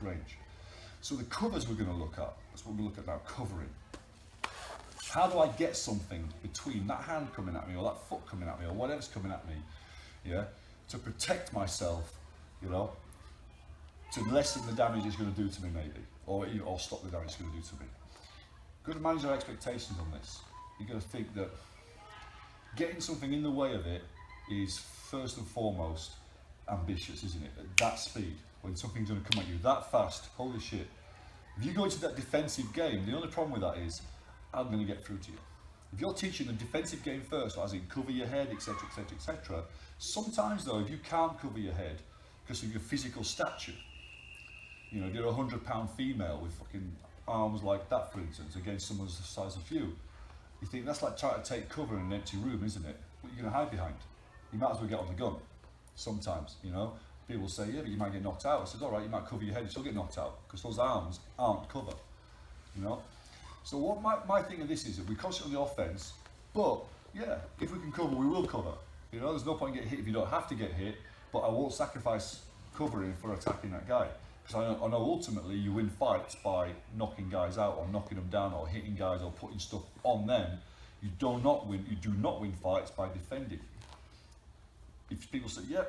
range. So the covers we're going to look at, that's what we look at now, covering. How do I get something between that hand coming at me or that foot coming at me or whatever's coming at me, yeah, to protect myself, you know, to lessen the damage it's going to do to me maybe, or stop the damage it's going to do to me. Got to manage our expectations on this. You've got to think that getting something in the way of it is first and foremost ambitious, isn't it? At that speed, when something's going to come at you that fast, holy shit. If you go into that defensive game, the only problem with that is, I'm going to get through to you. If you're teaching the defensive game first, as in cover your head, etc, etc, etc, sometimes though, if you can't cover your head because of your physical stature, you know, if you're a 100-pound female with fucking arms like that, for instance, against someone's the size of you think that's like trying to take cover in an empty room, isn't it? What are you going to hide behind? You might as well get on the gun. Sometimes, you know, people say, yeah, but you might get knocked out. I said, all right, you might cover your head, you still get knocked out because those arms aren't cover, you know. So what my thing of this is that we concentrate on the offense, but yeah, if we can cover, we will cover. You know, there's no point in getting hit if you don't have to get hit, but I won't sacrifice covering for attacking that guy. Because I know ultimately you win fights by knocking guys out or knocking them down or hitting guys or putting stuff on them. You do not win fights by defending. If people say, yeah,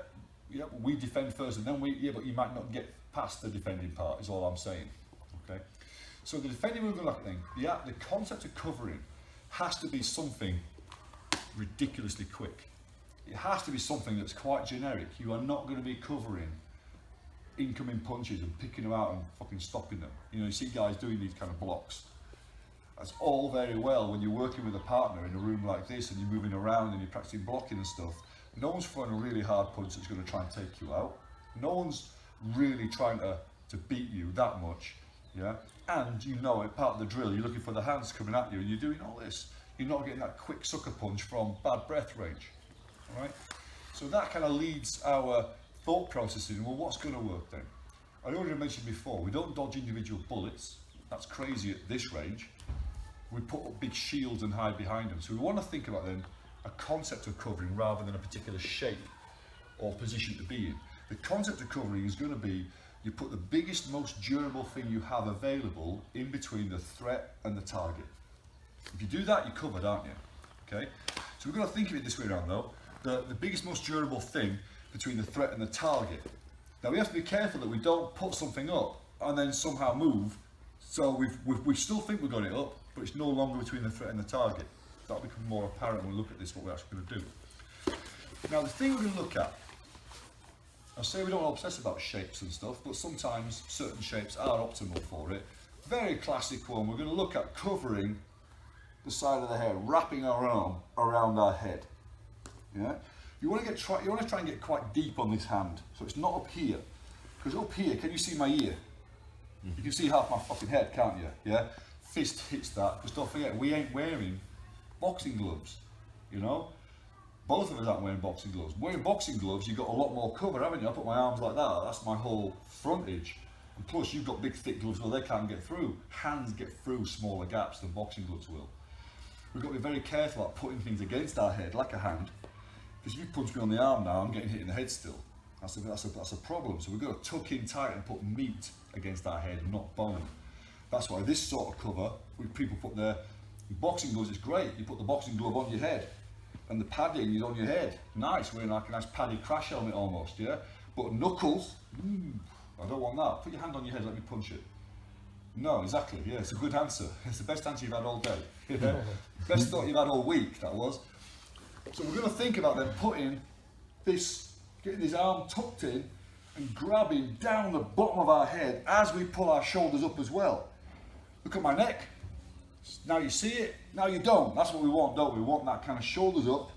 we defend first and then but you might not get past the defending part, is all I'm saying. Okay. So the defending we're going to look at, the concept of covering has to be something ridiculously quick. It has to be something that's quite generic. You are not going to be covering incoming punches and picking them out and fucking stopping them. You know, you see guys doing these kind of blocks. That's all very well when you're working with a partner in a room like this and you're moving around and you're practicing blocking and stuff. No one's throwing a really hard punch that's going to try and take you out. No one's really trying to beat you that much, yeah? And you know it, part of the drill, you're looking for the hands coming at you and you're doing all this. You're not getting that quick sucker punch from bad breath range, all right? So that kind of leads our thought processing. Well, what's going to work then? I already mentioned before, we don't dodge individual bullets. That's crazy at this range. We put up big shields and hide behind them. So we want to think about then a concept of covering rather than a particular shape or position to be in. The concept of covering is going to be you put the biggest, most durable thing you have available in between the threat and the target. If you do that, you're covered, aren't you? Okay. So we've got to think of it this way around though. The biggest, most durable thing between the threat and the target. Now we have to be careful that we don't put something up and then somehow move. So we still think we've got it up, but it's no longer between the threat and the target. That'll become more apparent when we look at this, what we're actually going to do. Now the thing we're going to look at, I say we don't obsess about shapes and stuff, but sometimes certain shapes are optimal for it. Very classic one, we're going to look at covering the side of the head, wrapping our arm around our head. Yeah? You want to try and get quite deep on this hand, so it's not up here. Because up here, can you see my ear? You can see half my fucking head, can't you? Yeah? Fist hits that, because don't forget, we ain't wearing boxing gloves, you know? Both of us aren't wearing boxing gloves. Wearing boxing gloves, you've got a lot more cover, haven't you? I put my arms like that, that's my whole frontage. And plus, you've got big, thick gloves where they can't get through. Hands get through smaller gaps than boxing gloves will. We've got to be very careful about putting things against our head, like a hand. Because if you punch me on the arm now, I'm getting hit in the head still. That's a problem. So we've got to tuck in tight and put meat against our head, not bone. That's why this sort of cover, people put their boxing gloves, it's great. You put the boxing glove on your head and the padding is on your head. Nice, wearing like a nice padded crash helmet almost, yeah? But knuckles, I don't want that. Put your hand on your head, let me punch it. No, exactly, yeah, it's a good answer. It's the best answer you've had all day. Yeah? Best thought you've had all week, that was. So we're going to think about then putting this, getting this arm tucked in and grabbing down the bottom of our head as we pull our shoulders up as well. Look at my neck. Now you see it, now you don't. That's what we want, don't we? We want that kind of shoulders up,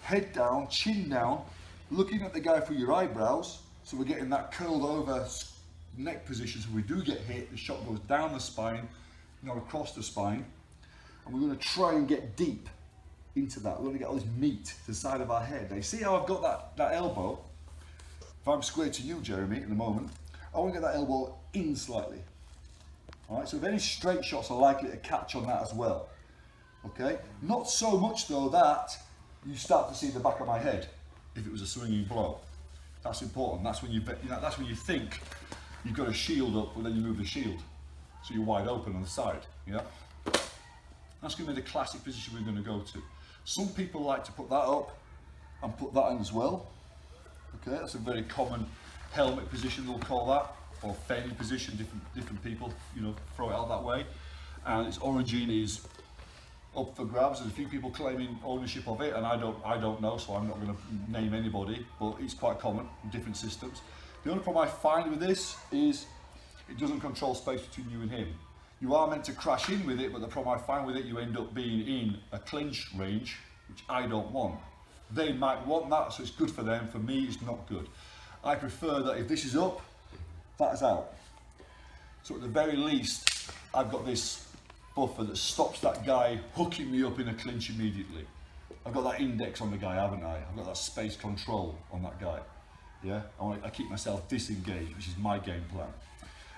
head down, chin down, looking at the guy through your eyebrows. So we're getting that curled over neck position. So if we do get hit, the shot goes down the spine, not across the spine. And we're going to try and get deep into that. We're going to get all this meat to the side of our head. Now you see how I've got that elbow? If I'm square to you, Jeremy, in the moment, I want to get that elbow in slightly. All right, so if any straight shots are likely to catch on that as well. Okay, not so much though that you start to see the back of my head if it was a swinging blow. That's important. That's when that's when you think you've got a shield up, but then you move the shield. So you're wide open on the side, yeah? That's going to be the classic position we're going to go to. Some people like to put that up and put that in as well. Okay, that's a very common helmet position, they'll call that, or fanny position, different people, you know, throw it out that way. And its origin is up for grabs. There's a few people claiming ownership of it, and I don't know, so I'm not going to name anybody, but it's quite common in different systems. The only problem I find with this is it doesn't control space between you and him. You are meant to crash in with it, but the problem I find with it, you end up being in a clinch range, which I don't want. They might want that, so it's good for them. For me, it's not good. I prefer that if this is up, that is out. So at the very least, I've got this buffer that stops that guy hooking me up in a clinch immediately. I've got that index on the guy, haven't I? I've got that space control on that guy. Yeah, I keep myself disengaged, which is my game plan.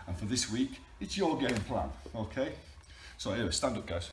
And for this week, it's your game plan, okay? So anyway, stand up, guys.